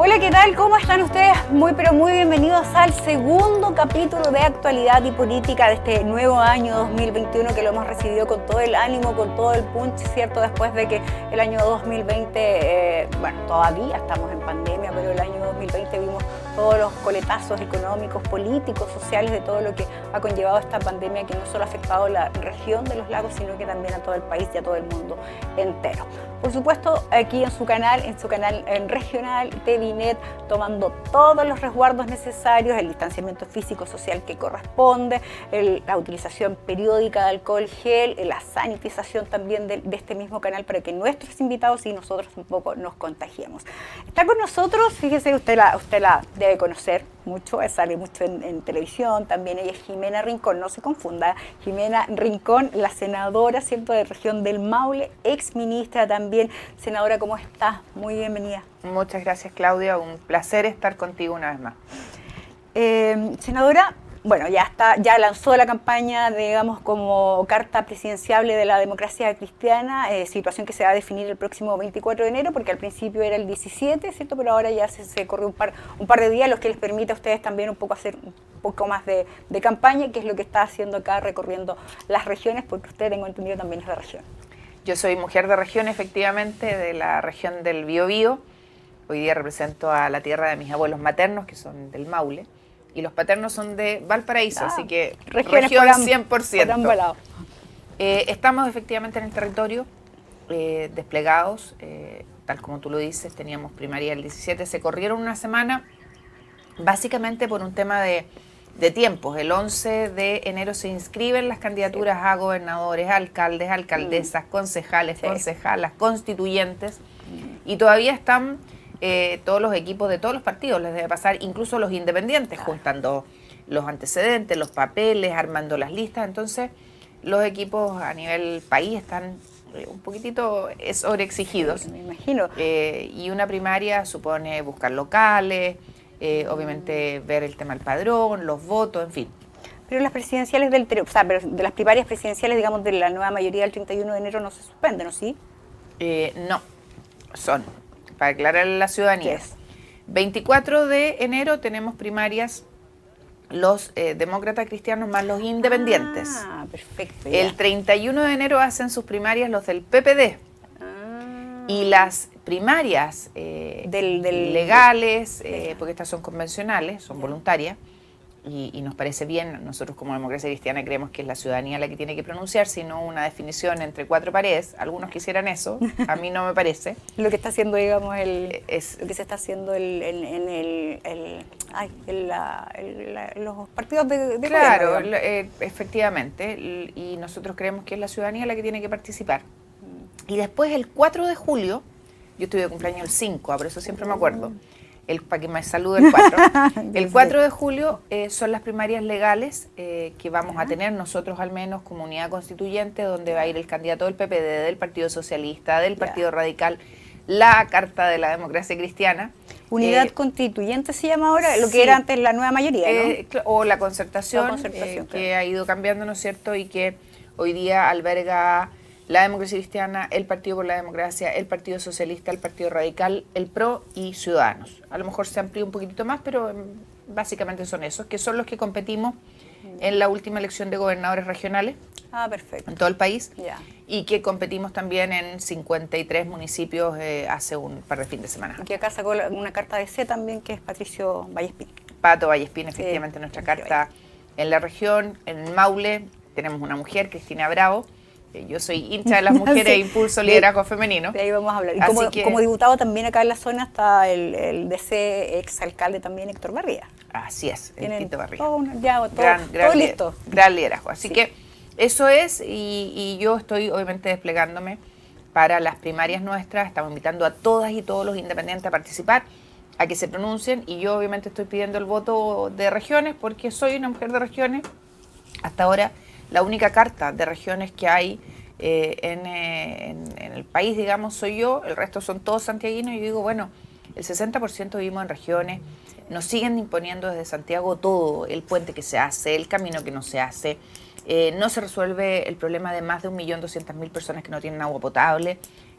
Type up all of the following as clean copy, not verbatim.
Hola, ¿qué tal? ¿Cómo están ustedes? Muy pero muy bienvenidos al segundo capítulo de Actualidad y Política de este nuevo año 2021 que lo hemos recibido con todo el ánimo, con todo el punch, ¿cierto? Después de que el año 2020, todavía estamos en pandemia, pero el año 2020 vimos todos los coletazos económicos, políticos, sociales, de todo lo que ha conllevado esta pandemia que no solo ha afectado a la región de los lagos, sino que también a todo el país y a todo el mundo entero. Por supuesto, aquí en su canal regional, TVNet, tomando todos los resguardos necesarios, el distanciamiento físico social que corresponde, la utilización periódica de alcohol gel, la sanitización también de este mismo canal para que nuestros invitados y nosotros tampoco nos contagiemos. Está con nosotros, fíjese, usted la debe conocer mucho, sale mucho en televisión, también ella es Jimena Rincón, no se confunda, Jimena Rincón, la senadora, ¿cierto?, de región del Maule, ex ministra también. Senadora, ¿cómo estás? Muy bienvenida. Muchas gracias, Claudia, un placer estar contigo una vez más. Senadora, bueno, ya lanzó la campaña, digamos, como carta presidenciable de la democracia cristiana, situación que se va a definir el próximo 24 de enero, porque al principio era el 17, ¿cierto? Pero ahora ya se corrió un par de días, los que les permite a ustedes también un poco hacer un poco más de campaña, que es lo que está haciendo acá, recorriendo las regiones, porque usted, tengo entendido, también es de región. Yo soy mujer de región, efectivamente, de la región del Biobío. Hoy día represento a la tierra de mis abuelos maternos, que son del Maule, y los paternos son de Valparaíso, así que región 100%. Estamos efectivamente en el territorio, desplegados, tal como tú lo dices, teníamos primaria el 17, se corrieron una semana, básicamente por un tema de tiempos. El 11 de enero se inscriben las candidaturas a gobernadores, alcaldes, alcaldesas, concejales, concejalas, constituyentes, y todavía están todos los equipos de todos los partidos, les debe pasar, incluso los independientes, juntando los antecedentes, los papeles, armando las listas. Entonces los equipos a nivel país están un poquitito sobreexigidos. Sí, me imagino. Y una primaria supone buscar locales, obviamente ver el tema del padrón, los votos, en fin. Pero las presidenciales pero de las primarias presidenciales, digamos, de la nueva mayoría del 31 de enero no se suspenden, ¿no? ¿Sí? No, son, para aclararle a la ciudadanía, ¿Qué es? 24 de enero tenemos primarias los demócratas cristianos más los independientes. Ah, perfecto. El 31 de enero hacen sus primarias los del PPD. Y las primarias legales, porque estas son convencionales, son voluntarias, y nos parece bien, nosotros como democracia cristiana creemos que es la ciudadanía la que tiene que pronunciarse y no una definición entre cuatro paredes. Algunos quisieran eso, a mí no me parece. Lo que está haciendo, digamos, lo que se está haciendo los partidos de claro, gobierno, efectivamente, y nosotros creemos que es la ciudadanía la que tiene que participar. Y después el 4 de julio, yo estuve de cumpleaños el 5, por eso siempre me acuerdo, para que me salude el 4. El 4 de julio son las primarias legales que vamos a tener nosotros, al menos, como unidad constituyente, donde va a ir el candidato del PPD, del Partido Socialista, del Partido Radical, la Carta de la Democracia Cristiana. Unidad constituyente se llama ahora, lo que era antes la nueva mayoría, ¿no? O la concertación, claro, que ha ido cambiando, ¿no es cierto?, y que hoy día alberga la Democracia Cristiana, el Partido por la Democracia, el Partido Socialista, el Partido Radical, el PRO y Ciudadanos. A lo mejor se amplía un poquitito más, pero básicamente son esos, que son los que competimos en la última elección de gobernadores regionales. Perfecto. En todo el país. Y que competimos también en 53 municipios hace un par de fin de semana. Y acá sacó una carta de C también, que es Patricio Vallespín. Pato Vallespín, efectivamente, nuestra carta en la región. En el Maule tenemos una mujer, Cristina Bravo. Yo soy hincha de las mujeres e impulso liderazgo femenino. De ahí vamos a hablar. Y como diputado también acá en la zona está el DC exalcalde también, Héctor Barría. Así es, el Tito Barría. Todo listo. Gran liderazgo. Así que eso es, y yo estoy obviamente desplegándome para las primarias nuestras. Estamos invitando a todas y todos los independientes a participar, a que se pronuncien, y yo obviamente estoy pidiendo el voto de regiones porque soy una mujer de regiones. Hasta ahora la única carta de regiones que hay en el país, digamos, soy yo, el resto son todos santiaguinos, y yo digo, bueno, el 60% vivimos en regiones, nos siguen imponiendo desde Santiago todo, el puente que se hace, el camino que no se hace, no se resuelve el problema de más de 1.200.000 personas que no tienen agua potable,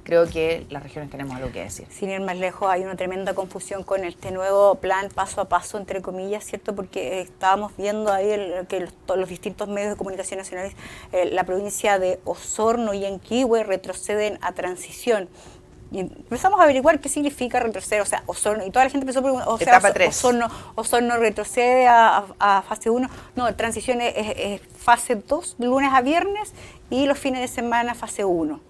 creo que las regiones tenemos algo que decir. Sin ir más lejos, hay una tremenda confusión con este nuevo plan paso a paso, entre comillas, ¿cierto? Porque estábamos viendo ahí que los distintos medios de comunicación nacionales, la provincia de Osorno y Yanquihue retroceden a transición. Y empezamos a averiguar qué significa retroceder, o sea, Osorno, y toda la gente empezó a preguntar, Etapa 3. Osorno retrocede a fase 1, no, transición es fase 2, lunes a viernes, y los fines de semana fase 1.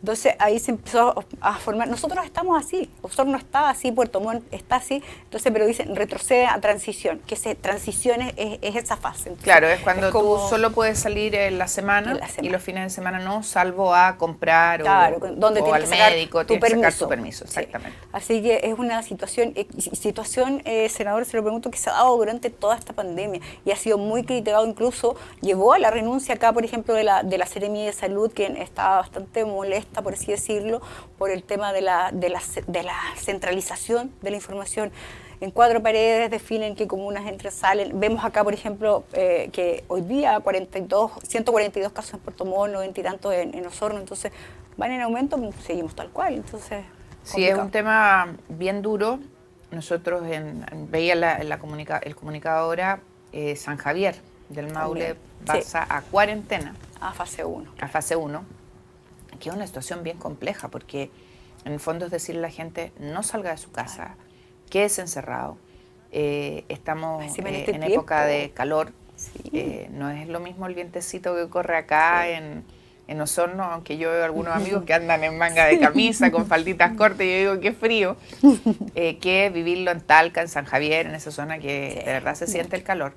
Entonces ahí se empezó a formar, nosotros estamos así, Osorno está así, Puerto Montt está así, entonces pero dicen retrocede a transición, que transición es esa fase. Entonces, claro, es cuando tú solo puedes salir en la semana y los fines de semana no, salvo a comprar donde o al médico, tienes que sacar tu permiso, sí. Exactamente. Así que es una situación, senador, se lo pregunto, que se ha dado durante toda esta pandemia y ha sido muy criticado, incluso llevó a la renuncia acá, por ejemplo, de la Seremi de Salud, que estaba bastante molesta, por así decirlo, por el tema de la centralización de la información. En 4 paredes definen qué comunas entran, salen. Vemos acá, por ejemplo, que hoy día 142 casos en Puerto Montt, 90 y tantos en Osorno, entonces van en aumento, seguimos tal cual. Entonces, sí, es un tema bien duro. Nosotros veía el comunicado ahora, San Javier del Maule pasa a cuarentena. A fase 1. A fase 1. Que es una situación bien compleja, porque en el fondo es decirle a la gente, no salga de su casa, quédese encerrado. Estamos en época de calor, no es lo mismo el vientecito que corre acá en Osorno, aunque yo veo algunos amigos que andan en manga de camisa, con falditas cortas, y yo digo, qué frío, que vivirlo en Talca, en San Javier, en esa zona que de verdad se siente el calor.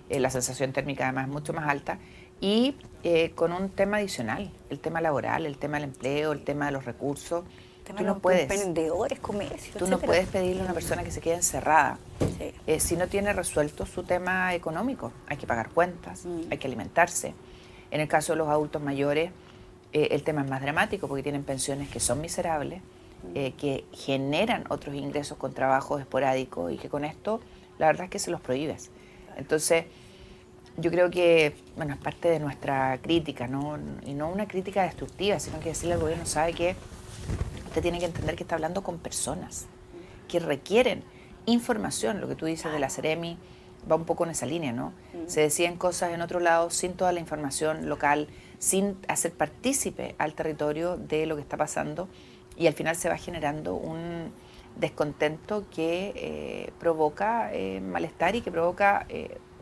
La sensación térmica además es mucho más alta. Y con un tema adicional, el tema laboral, el tema del empleo, el tema de los recursos. Tú no puedes, emprendedores, comercio, tú no puedes pedirle a una persona que se quede encerrada si no tiene resuelto su tema económico. Hay que pagar cuentas, hay que alimentarse. En el caso de los adultos mayores, el tema es más dramático porque tienen pensiones que son miserables, que generan otros ingresos con trabajos esporádicos y que con esto la verdad es que se los prohíbes. Entonces, yo creo que, bueno, es parte de nuestra crítica, ¿no? Y no una crítica destructiva, sino que decirle al gobierno, sabe que usted tiene que entender que está hablando con personas que requieren información. Lo que tú dices de la Seremi va un poco en esa línea, ¿no? Se deciden cosas en otro lado sin toda la información local, sin hacer partícipe al territorio de lo que está pasando, y al final se va generando un descontento que provoca malestar y que provoca,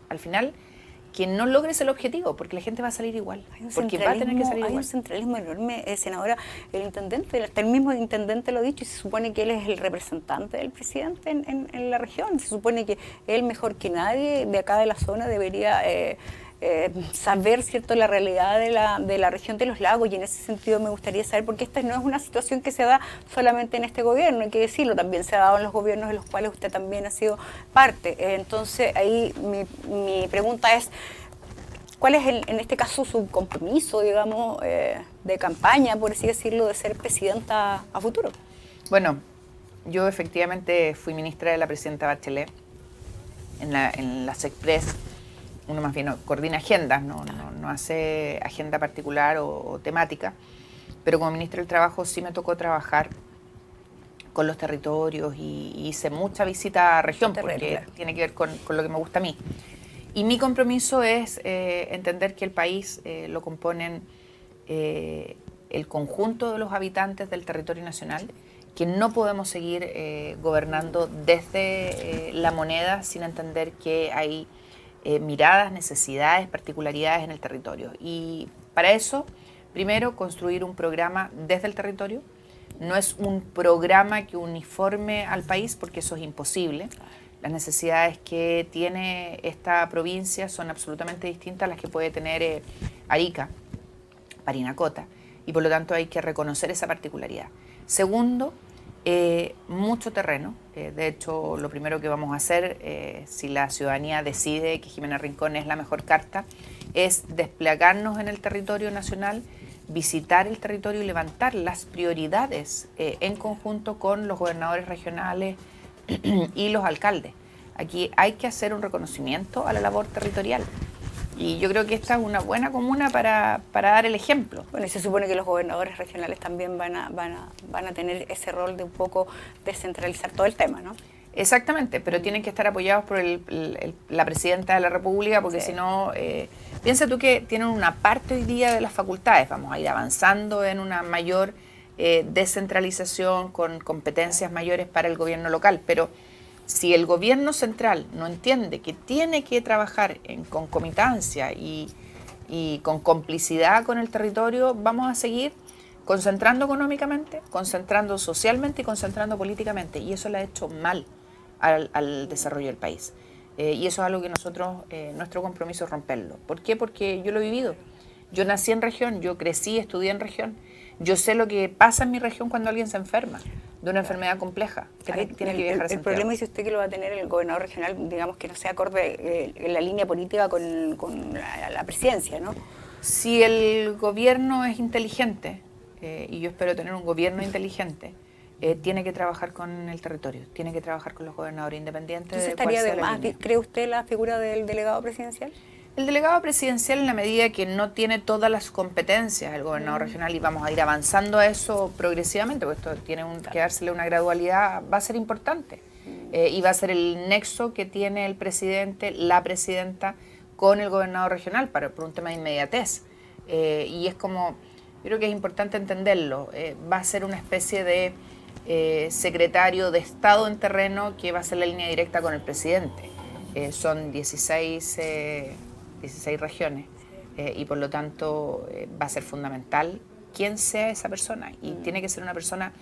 al final, que no logres el objetivo, porque la gente va a salir igual, porque va a tener que salir igual. Hay un centralismo enorme, senadora. El intendente, hasta el mismo intendente lo ha dicho, y se supone que él es el representante del presidente en la región. Se supone que él, mejor que nadie de acá de la zona, debería saber, ¿cierto?, la realidad de la región de los lagos, y en ese sentido me gustaría saber, porque esta no es una situación que se da solamente en este gobierno, hay que decirlo, también se ha dado en los gobiernos de los cuales usted también ha sido parte. Entonces ahí mi pregunta es, ¿cuál es en este caso su compromiso, digamos, de campaña, por así decirlo, de ser presidenta a futuro? Bueno, yo efectivamente fui ministra de la presidenta Bachelet en la SECPRES. Uno más bien coordina agendas, no hace agenda particular o temática, pero como ministra del Trabajo sí me tocó trabajar con los territorios y hice mucha visita a región, porque tiene que ver con lo que me gusta a mí. Y mi compromiso es entender que el país lo componen el conjunto de los habitantes del territorio nacional, que no podemos seguir gobernando desde la moneda sin entender que hay miradas, necesidades, particularidades en el territorio. Y para eso, primero, construir un programa desde el territorio. No es un programa que uniforme al país, porque eso es imposible. Las necesidades que tiene esta provincia son absolutamente distintas a las que puede tener Arica, Parinacota, y por lo tanto hay que reconocer esa particularidad. Segundo, mucho terreno. De hecho, lo primero que vamos a hacer, si la ciudadanía decide que Jimena Rincón es la mejor carta, es desplegarnos en el territorio nacional, visitar el territorio y levantar las prioridades en conjunto con los gobernadores regionales y los alcaldes. Aquí hay que hacer un reconocimiento a la labor territorial. Y yo creo que esta es una buena comuna para dar el ejemplo. Bueno, y se supone que los gobernadores regionales también van a tener ese rol de un poco descentralizar todo el tema, ¿no? Exactamente, pero tienen que estar apoyados por la presidenta de la República, porque si no, piensa tú que tienen una parte hoy día de las facultades, vamos a ir avanzando en una mayor descentralización con competencias mayores para el gobierno local, pero si el gobierno central no entiende que tiene que trabajar en concomitancia y con complicidad con el territorio, vamos a seguir concentrando económicamente, concentrando socialmente y concentrando políticamente, y eso le ha hecho mal al desarrollo del país. Y eso es algo que nosotros, nuestro compromiso es romperlo. ¿Por qué? Porque yo lo he vivido. Yo nací en región, yo crecí, estudié en región. Yo sé lo que pasa en mi región cuando alguien se enferma de una enfermedad compleja. Tiene que viajar a Santiago. El problema dice usted que lo va a tener el gobernador regional, digamos que no sea acorde en la línea política con la presidencia, ¿no? Si el gobierno es inteligente, y yo espero tener un gobierno inteligente, tiene que trabajar con el territorio, tiene que trabajar con los gobernadores independientes. Entonces estaría de más, ¿cree usted la figura del delegado presidencial? El delegado presidencial, en la medida que no tiene todas las competencias del gobernador regional, y vamos a ir avanzando a eso progresivamente, porque esto tiene que dársele una gradualidad, va a ser importante. Y va a ser el nexo que tiene el presidente, la presidenta, con el gobernador regional por un tema de inmediatez. Y es como, yo creo que es importante entenderlo, va a ser una especie de secretario de Estado en terreno que va a ser la línea directa con el presidente. Son 16 regiones y por lo tanto va a ser fundamental quién sea esa persona, y tiene que ser una persona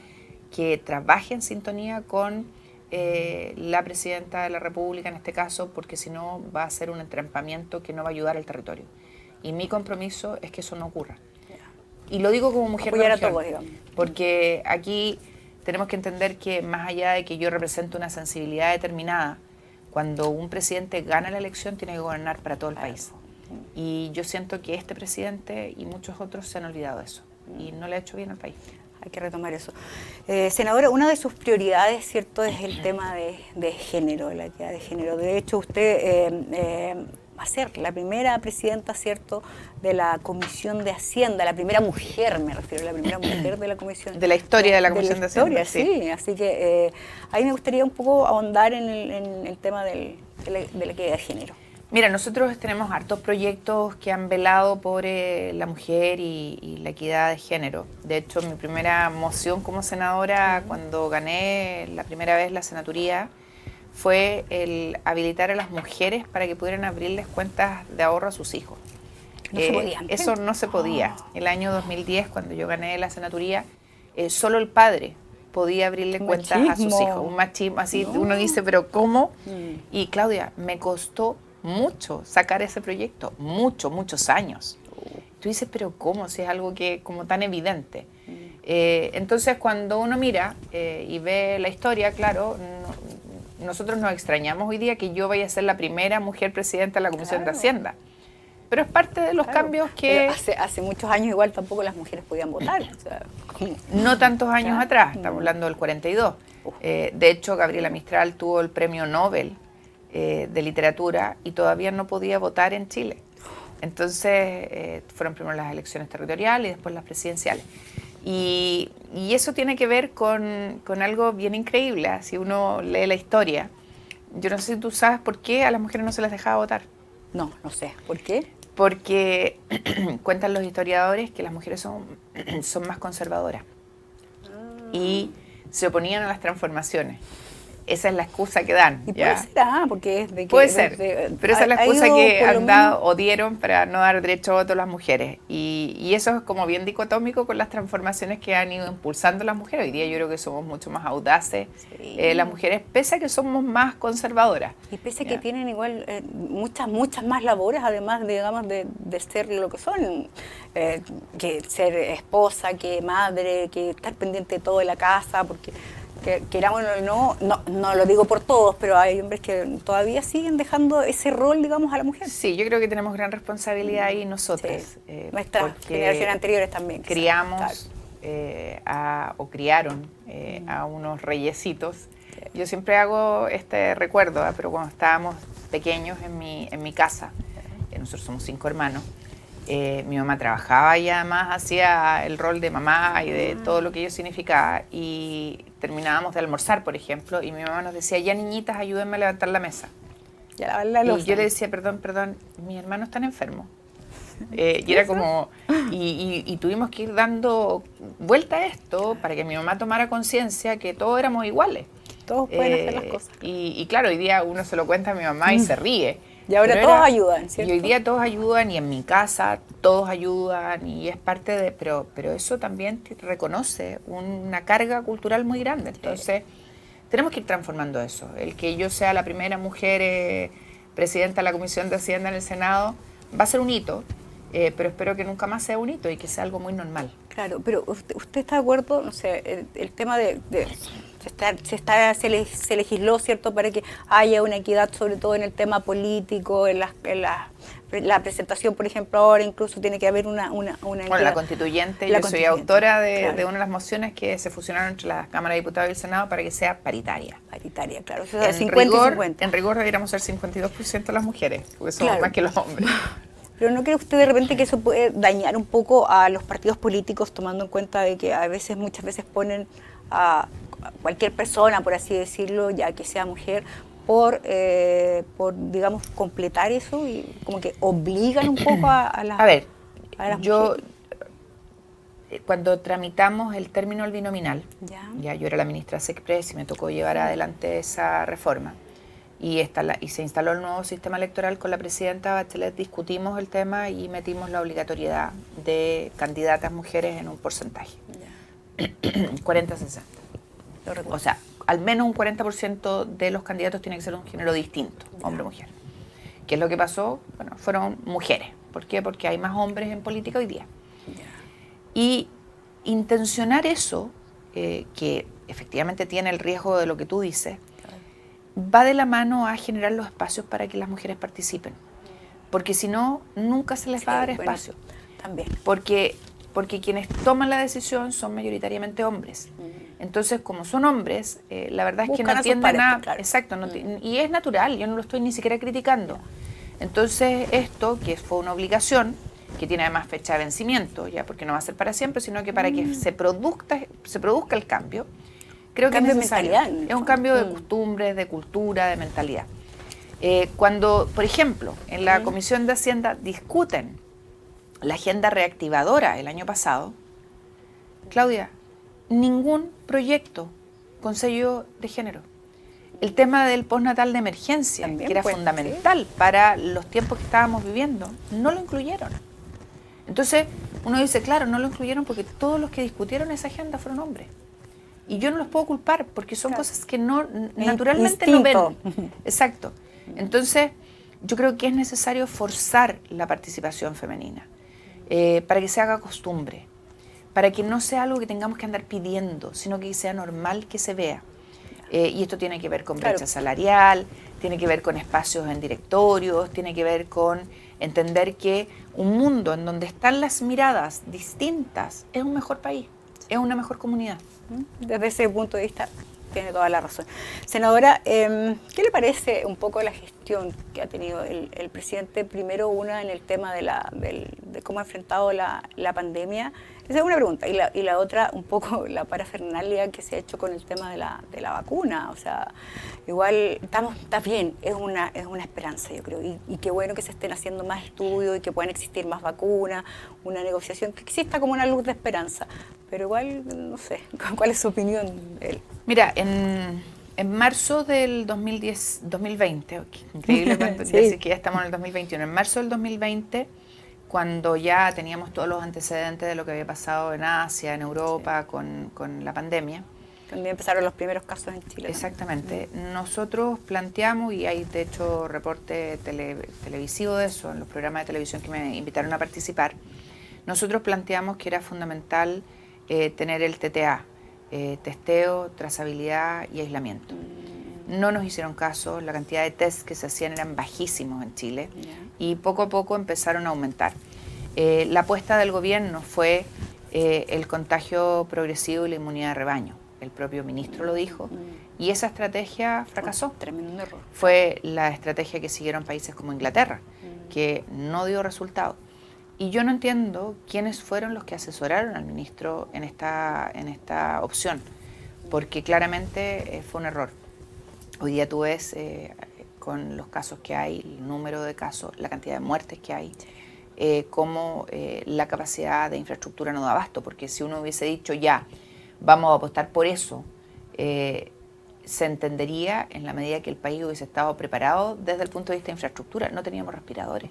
que trabaje en sintonía con la presidenta de la República en este caso, porque si no va a ser un entrampamiento que no va a ayudar al territorio, y mi compromiso es que eso no ocurra. Y lo digo como mujer de región, porque aquí tenemos que entender que más allá de que yo represento una sensibilidad determinada, cuando un presidente gana la elección tiene que gobernar para todo el país. Y yo siento que este presidente y muchos otros se han olvidado de eso y no le ha hecho bien al país. Hay que retomar eso. Senadora, una de sus prioridades, ¿cierto?, es el tema de género, la equidad de género. De hecho, usted va a ser la primera presidenta, ¿cierto?, de la Comisión de Hacienda, la primera mujer, me refiero, la primera mujer de la Comisión. De la historia de la Comisión de Hacienda. Sí, así que ahí me gustaría un poco ahondar en el tema de la equidad de género. Mira, nosotros tenemos hartos proyectos que han velado por la mujer y la equidad de género. De hecho, mi primera moción como senadora, cuando gané la primera vez la senaturía, fue el habilitar a las mujeres para que pudieran abrirles cuentas de ahorro a sus hijos. No se podía. Eso no se podía. El año 2010, cuando yo gané la senaturía, solo el padre podía abrirle cuentas a sus hijos. Un machismo, así uno dice, pero ¿cómo? Y Claudia, me costó mucho sacar ese proyecto, muchos años. Tú dices, pero ¿cómo? Si es algo que como tan evidente. Entonces, cuando uno mira y ve la historia, claro, nosotros nos extrañamos hoy día que yo vaya a ser la primera mujer presidenta de la Comisión de Hacienda. Pero es parte de los cambios que... Hace muchos años igual tampoco las mujeres podían votar. O sea, no tantos años atrás, estamos hablando del 42. De hecho, Gabriela Mistral tuvo el premio Nobel de literatura y todavía no podía votar en Chile. Entonces fueron primero las elecciones territoriales y después las presidenciales. Y eso tiene que ver con algo bien increíble. Si uno lee la historia, yo no sé si tú sabes por qué a las mujeres no se les dejaba votar. No sé. ¿Por qué? Porque cuentan los historiadores que las mujeres son más conservadoras y se oponían a las transformaciones. Esa es la excusa que dan. Y puede ser, porque es de que... Puede ser, pero esa es la excusa que han dado o dieron para no dar derecho a voto a las mujeres. Y eso es como bien dicotómico con las transformaciones que han ido impulsando las mujeres. Hoy día yo creo que somos mucho más audaces, las mujeres, pese a que somos más conservadoras. Y pese a que tienen igual muchas más labores, además, digamos, de ser lo que son, que ser esposa, que madre, que estar pendiente de todo de la casa, porque... queramos o no lo digo por todos, pero hay hombres que todavía siguen dejando ese rol, digamos, a la mujer. Sí, yo creo que tenemos gran responsabilidad ahí nosotros. Nuestras generaciones anteriores también. Criamos o criaron a unos reyesitos. Yo siempre hago este recuerdo, pero cuando estábamos pequeños en mi casa, nosotros somos 5 hermanos, mi mamá trabajaba y además hacía el rol de mamá y de todo lo que ello significaba, y terminábamos de almorzar, por ejemplo, y mi mamá nos decía, ya niñitas, ayúdenme a levantar la mesa. Y yo le decía, perdón, mis hermanos están enfermos. Y era como, y tuvimos que ir dando vuelta a esto para que mi mamá tomara conciencia que todos éramos iguales. Todos pueden hacer las cosas. Y claro, hoy día uno se lo cuenta a mi mamá y se ríe. Y ahora todos ayudan, ¿cierto? Y hoy día todos ayudan, y en mi casa todos ayudan, y es parte de... Pero eso también reconoce una carga cultural muy grande. Entonces, tenemos que ir transformando eso. El que yo sea la primera mujer presidenta de la Comisión de Hacienda en el Senado va a ser un hito, pero espero que nunca más sea un hito y que sea algo muy normal. Claro, pero ¿usted está de acuerdo? No sé, el tema se legisló, ¿cierto?, para que haya una equidad, sobre todo en el tema político, en la presentación, por ejemplo, ahora incluso tiene que haber una equidad. Bueno, la constituyente, yo soy autora de una de las mociones que se fusionaron entre la Cámara de Diputados y el Senado para que sea paritaria. Paritaria, claro. O sea, en rigor deberíamos ser 52% las mujeres, porque somos más que los hombres. Pero ¿no cree usted de repente que eso puede dañar un poco a los partidos políticos, tomando en cuenta de que muchas veces ponen a cualquier persona, por así decirlo, ya que sea mujer, por digamos, completar eso, y como que obligan un poco a las mujeres? Cuando tramitamos el término del binominal, ya yo era la ministra Sexpress y me tocó llevar adelante esa reforma, y se instaló el nuevo sistema electoral con la presidenta Bachelet, discutimos el tema y metimos la obligatoriedad de candidatas mujeres en un porcentaje, 40-60. O sea, al menos un 40% de los candidatos tiene que ser un género distinto, hombre o mujer. ¿Qué es lo que pasó? Bueno, fueron mujeres. ¿Por qué? Porque hay más hombres en política hoy día. Y intencionar eso, que efectivamente tiene el riesgo de lo que tú dices, va de la mano a generar los espacios para que las mujeres participen. Porque si no, nunca se les va a dar espacio. También. Porque quienes toman la decisión son mayoritariamente hombres. Entonces, como son hombres, la verdad es que no tienden a... Claro. Exacto, y es natural, yo no lo estoy ni siquiera criticando. Entonces, esto, que fue una obligación, que tiene además fecha de vencimiento, ya porque no va a ser para siempre, sino que para que se produzca el cambio, creo que es necesario. Es un cambio de costumbres, de cultura, de mentalidad. Cuando, por ejemplo, en la Comisión de Hacienda discuten la agenda reactivadora el año pasado, Claudia, ningún proyecto con sello de género. El tema del postnatal de emergencia, también, que era fundamental para los tiempos que estábamos viviendo, no lo incluyeron. Entonces, uno dice, claro, no lo incluyeron porque todos los que discutieron esa agenda fueron hombres. Y yo no los puedo culpar porque son cosas que naturalmente no ven. Exacto. Entonces, yo creo que es necesario forzar la participación femenina para que se haga costumbre, para que no sea algo que tengamos que andar pidiendo, sino que sea normal que se vea. Y esto tiene que ver con brecha salarial, tiene que ver con espacios en directorios, tiene que ver con entender que un mundo en donde están las miradas distintas es un mejor país, es una mejor comunidad. Desde ese punto de vista tiene toda la razón. Senadora, ¿qué le parece un poco la gestión que ha tenido el presidente? Primero, una en el tema de cómo ha enfrentado la pandemia. Esa es una pregunta. Y la otra, un poco la parafernalia que se ha hecho con el tema de la vacuna. O sea, igual está bien, es una esperanza, yo creo. Y qué bueno que se estén haciendo más estudios y que puedan existir más vacunas, una negociación, que exista como una luz de esperanza. Pero igual, no sé, ¿cuál es su opinión de él? Mira, en marzo del 2020, increíble decir que ya estamos en el 2021, en marzo del 2020, cuando ya teníamos todos los antecedentes de lo que había pasado en Asia, en Europa, con la pandemia. También empezaron los primeros casos en Chile. Exactamente. Nosotros planteamos, y hay de hecho reporte televisivo de eso, en los programas de televisión que me invitaron a participar, nosotros planteamos que era fundamental tener el TTA, testeo, trazabilidad y aislamiento. No nos hicieron caso, la cantidad de tests que se hacían eran bajísimos en Chile y poco a poco empezaron a aumentar. La apuesta del gobierno fue el contagio progresivo y la inmunidad de rebaño. El propio ministro lo dijo y esa estrategia fracasó. Tremendo error. Fue la estrategia que siguieron países como Inglaterra, que no dio resultado. Y yo no entiendo quiénes fueron los que asesoraron al ministro en esta opción, porque claramente fue un error. Hoy día tú ves con los casos que hay, el número de casos, la cantidad de muertes que hay, cómo la capacidad de infraestructura no da abasto, porque si uno hubiese dicho ya, vamos a apostar por eso, se entendería en la medida que el país hubiese estado preparado desde el punto de vista de infraestructura. No teníamos respiradores.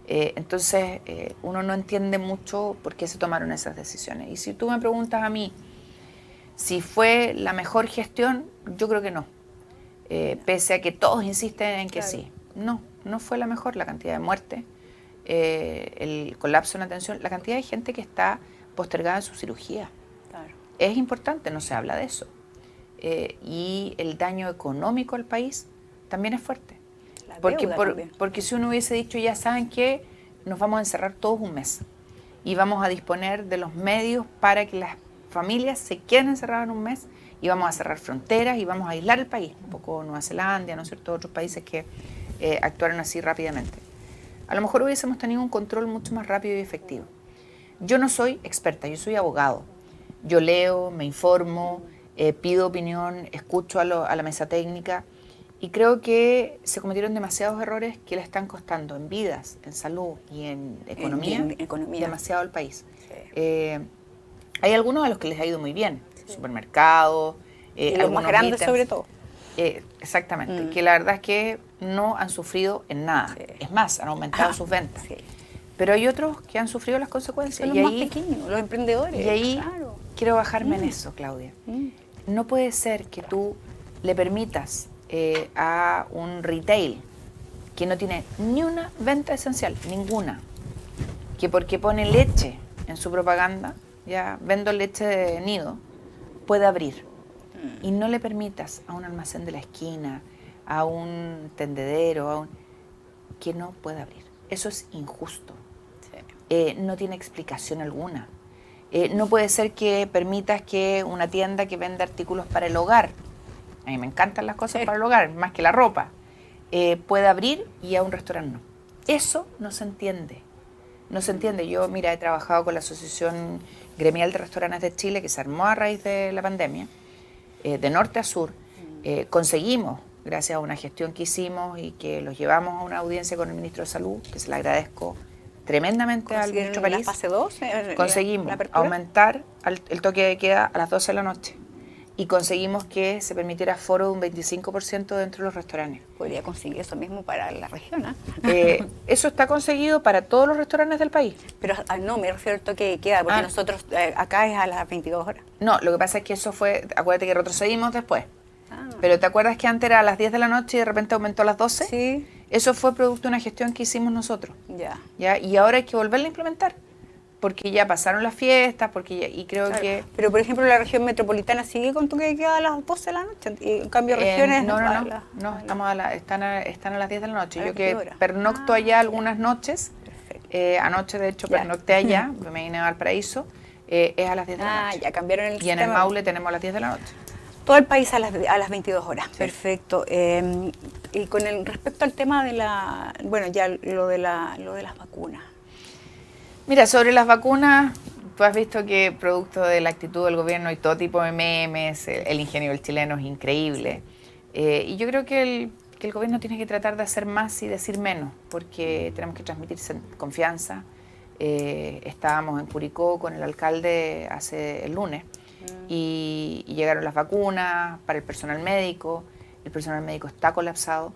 Entonces, uno no entiende mucho por qué se tomaron esas decisiones. Y si tú me preguntas a mí si fue la mejor gestión, yo creo que no. Pese a que todos insisten en que sí. No fue la mejor. La cantidad de muertes, el colapso en atención, la cantidad de gente que está postergada en su cirugía. Claro. Es importante, no se habla de eso. Y el daño económico al país también es fuerte. Porque si uno hubiese dicho, ya saben que nos vamos a encerrar todos un mes y vamos a disponer de los medios para que las familias se queden encerradas en un mes y vamos a cerrar fronteras y vamos a aislar el país, un poco Nueva Zelanda, ¿no es cierto?, otros países que actuaron así rápidamente. A lo mejor hubiésemos tenido un control mucho más rápido y efectivo. Yo no soy experta, yo soy abogado. Yo leo, me informo, pido opinión, escucho a la mesa técnica. Y creo que se cometieron demasiados errores que le están costando en vidas, en salud y en economía, demasiado al país. Sí. Hay algunos a los que les ha ido muy bien, sí. Supermercados. Y los más grandes ítems, sobre todo. Exactamente, que la verdad es que no han sufrido en nada. Sí. Es más, han aumentado sus ventas. Sí. Pero hay otros que han sufrido las consecuencias. Son los más pequeños, los emprendedores. Y ahí quiero bajarme en eso, Claudia. No puede ser que tú le permitas a un retail que no tiene ni una venta esencial, ninguna, que porque pone leche en su propaganda, ya vendo leche de nido, puede abrir, y no le permitas a un almacén de la esquina, a un tendedero, que no pueda abrir. Eso es injusto. Sí. No tiene explicación alguna. No puede ser que permitas que una tienda que vende artículos para el hogar, a mí me encantan las cosas para el hogar, más que la ropa, puede abrir y a un restaurante no. Eso no se entiende. No se entiende. Yo, mira, he trabajado con la Asociación Gremial de Restaurantes de Chile, que se armó a raíz de la pandemia, de norte a sur. Conseguimos, gracias a una gestión que hicimos y que los llevamos a una audiencia con el ministro de Salud, que se le agradezco tremendamente al ministro París. ¿En la fase 2? Conseguimos aumentar el toque de queda a las 12 de la noche. Y conseguimos que se permitiera aforo de un 25% dentro de los restaurantes. Podría conseguir eso mismo para la región, eso está conseguido para todos los restaurantes del país. Pero no, me refiero al toque de queda, porque nosotros acá es a las 22 horas. No, lo que pasa es que eso fue, acuérdate que retrocedimos después. Pero ¿te acuerdas que antes era a las 10 de la noche y de repente aumentó a las 12? Sí. Eso fue producto de una gestión que hicimos nosotros. Ya. Y ahora hay que volverla a implementar. Porque ya pasaron las fiestas, y creo que... Pero, por ejemplo, la región metropolitana sigue con toque de queda a las 12 de la noche. Y, en cambio, regiones... No, están a las 10 de la noche. Yo que pernocto allá algunas noches, anoche, de hecho, pernocté allá, me vine a Valparaíso, es a las 10 de la noche. Ya cambiaron el sistema. Y en el Maule tenemos a las 10 de la noche. Todo el país a las 22 horas. Sí. Perfecto. Y con respecto al tema de lo de las vacunas. Mira, sobre las vacunas, tú has visto que producto de la actitud del gobierno hay todo tipo de memes, el ingenio del chileno es increíble. Y yo creo que el gobierno tiene que tratar de hacer más y decir menos, porque tenemos que transmitir confianza. Estábamos en Curicó con el alcalde el lunes y llegaron las vacunas para el personal médico. El personal médico está colapsado.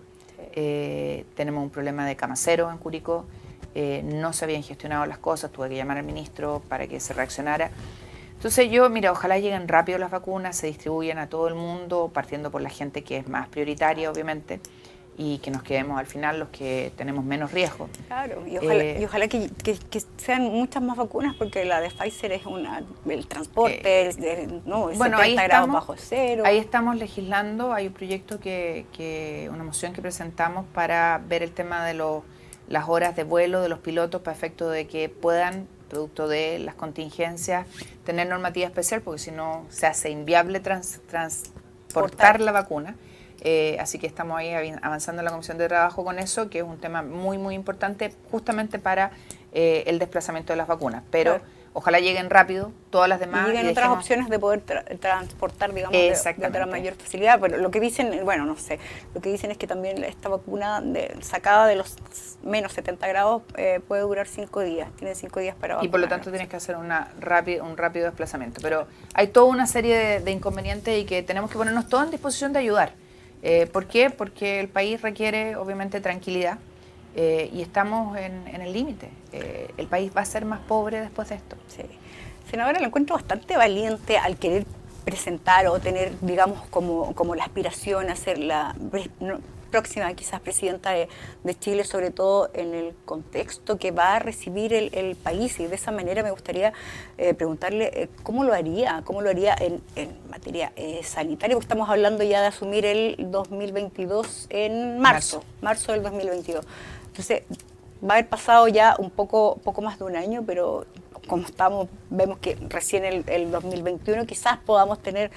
Tenemos un problema de cama cero en Curicó. No se habían gestionado las cosas, tuve que llamar al ministro para que se reaccionara. Entonces ojalá lleguen rápido las vacunas, se distribuyan a todo el mundo, partiendo por la gente que es más prioritaria, obviamente, y que nos quedemos al final los que tenemos menos riesgo. Claro, y ojalá que sean muchas más vacunas, porque la de Pfizer es el transporte, el 70 grados bajo cero. Ahí estamos legislando, hay un proyecto una moción que presentamos para ver el tema de las horas de vuelo de los pilotos para efecto de que puedan, producto de las contingencias, tener normativa especial, porque si no se hace inviable transportar la vacuna. Así que estamos ahí avanzando en la Comisión de Trabajo con eso, que es un tema muy, muy importante justamente para el desplazamiento de las vacunas. Pero ojalá lleguen rápido todas las demás. Y lleguen otras opciones de poder transportar, digamos, de otra mayor facilidad. Pero lo que dicen, bueno, no sé, lo que dicen es que también esta vacuna sacada de los menos 70 grados puede durar 5 días. Tiene 5 días para vacunar. Y por lo tanto tienes que hacer un rápido desplazamiento. Pero hay toda una serie de inconvenientes y que tenemos que ponernos todos en disposición de ayudar. ¿Por qué? Porque el país requiere, obviamente, tranquilidad y estamos en el límite. El país va a ser más pobre después de esto. Sí. Senadora, lo encuentro bastante valiente al querer presentar o tener, digamos, como la aspiración a ser la próxima quizás presidenta de Chile, sobre todo en el contexto que va a recibir el país, y de esa manera me gustaría preguntarle cómo lo haría en materia sanitaria, porque estamos hablando ya de asumir el 2022 en marzo del 2022. Entonces, va a haber pasado ya un poco más de un año, pero como vemos que recién el 2021 quizás podamos tener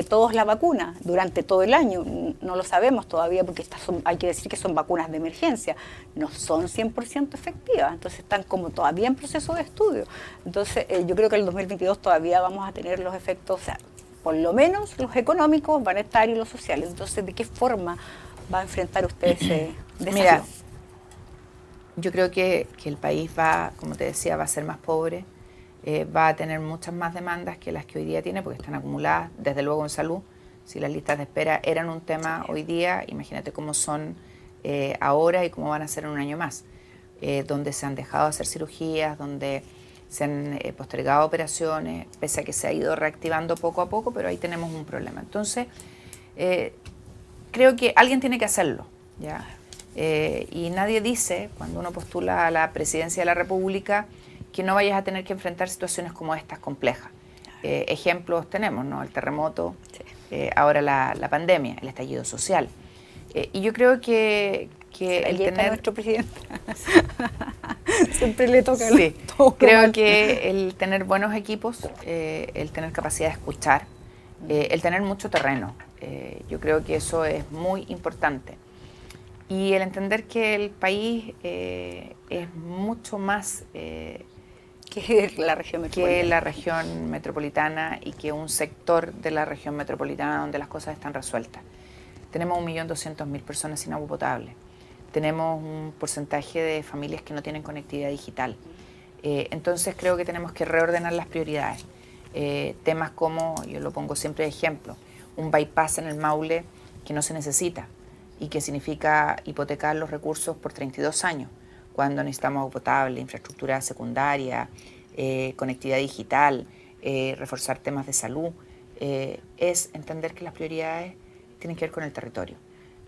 todos la vacuna durante todo el año. No lo sabemos todavía porque hay que decir que son vacunas de emergencia, no son 100% efectivas, entonces están como todavía en proceso de estudio. Entonces yo creo que el 2022 todavía vamos a tener los efectos, o sea, por lo menos los económicos van a estar y los sociales. Entonces, ¿de qué forma va a enfrentar usted ese desafío? Mira, yo creo que el país va, como te decía, va a ser más pobre, va a tener muchas más demandas que las que hoy día tiene, porque están acumuladas, desde luego en salud. Si las listas de espera eran un tema hoy día, imagínate cómo son ahora y cómo van a ser en un año más, donde se han dejado de hacer cirugías, donde se han postergado operaciones, pese a que se ha ido reactivando poco a poco, pero ahí tenemos un problema. Entonces, creo que alguien tiene que hacerlo, ¿ya? Y nadie dice, cuando uno postula a la presidencia de la República, que no vayas a tener que enfrentar situaciones como estas complejas. Ejemplos tenemos, ¿no? El terremoto, ahora la pandemia, el estallido social. Y yo creo que el tener... nuestro presidente. Siempre le toca. Sí, creo que el tener buenos equipos, el tener capacidad de escuchar, el tener mucho terreno, yo creo que eso es muy importante. Y el entender que el país es mucho más que la región metropolitana y que un sector de la región metropolitana donde las cosas están resueltas. Tenemos 1.200.000 personas sin agua potable. Tenemos un porcentaje de familias que no tienen conectividad digital. Entonces creo que tenemos que reordenar las prioridades. Temas como, yo lo pongo siempre de ejemplo, un bypass en el Maule que no se necesita y que significa hipotecar los recursos por 32 años, cuando necesitamos agua potable, infraestructura secundaria, conectividad digital, reforzar temas de salud, es entender que las prioridades tienen que ver con el territorio.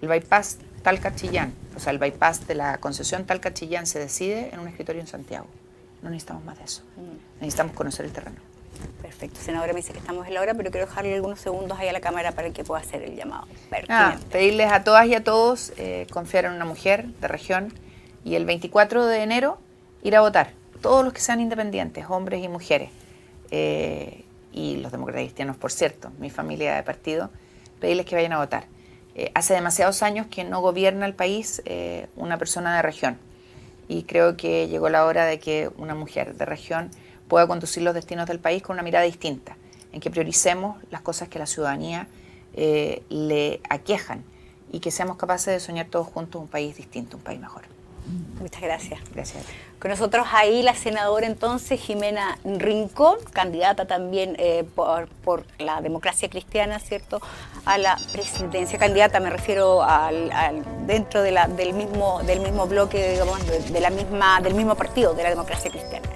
El bypass Talca-Chillán, o sea, el bypass de la concesión Talca-Chillán se decide en un escritorio en Santiago. No necesitamos más de eso. Necesitamos conocer el terreno. Perfecto. Senadora, me dice que estamos en la hora, pero quiero dejarle algunos segundos ahí a la cámara para que pueda hacer el llamado. Pedirles a todas y a todos confiar en una mujer de región y el 24 de enero ir a votar. Todos los que sean independientes, hombres y mujeres, y los demócratas cristianos, por cierto, mi familia de partido, pedirles que vayan a votar. Hace demasiados años que no gobierna el país una persona de región y creo que llegó la hora de que una mujer de región pueda conducir los destinos del país con una mirada distinta, en que prioricemos las cosas que a la ciudadanía le aquejan y que seamos capaces de soñar todos juntos un país distinto, un país mejor. Muchas gracias. Gracias. Con nosotros ahí la senadora entonces Jimena Rincón, candidata también por la democracia cristiana, ¿cierto?, a la presidencia. Candidata, me refiero dentro del mismo bloque, digamos, del mismo partido, de la democracia cristiana.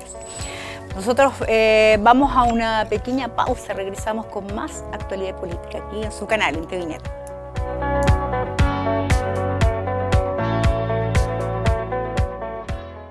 Nosotros vamos a una pequeña pausa, regresamos con más actualidad política aquí en su canal, en TV Net.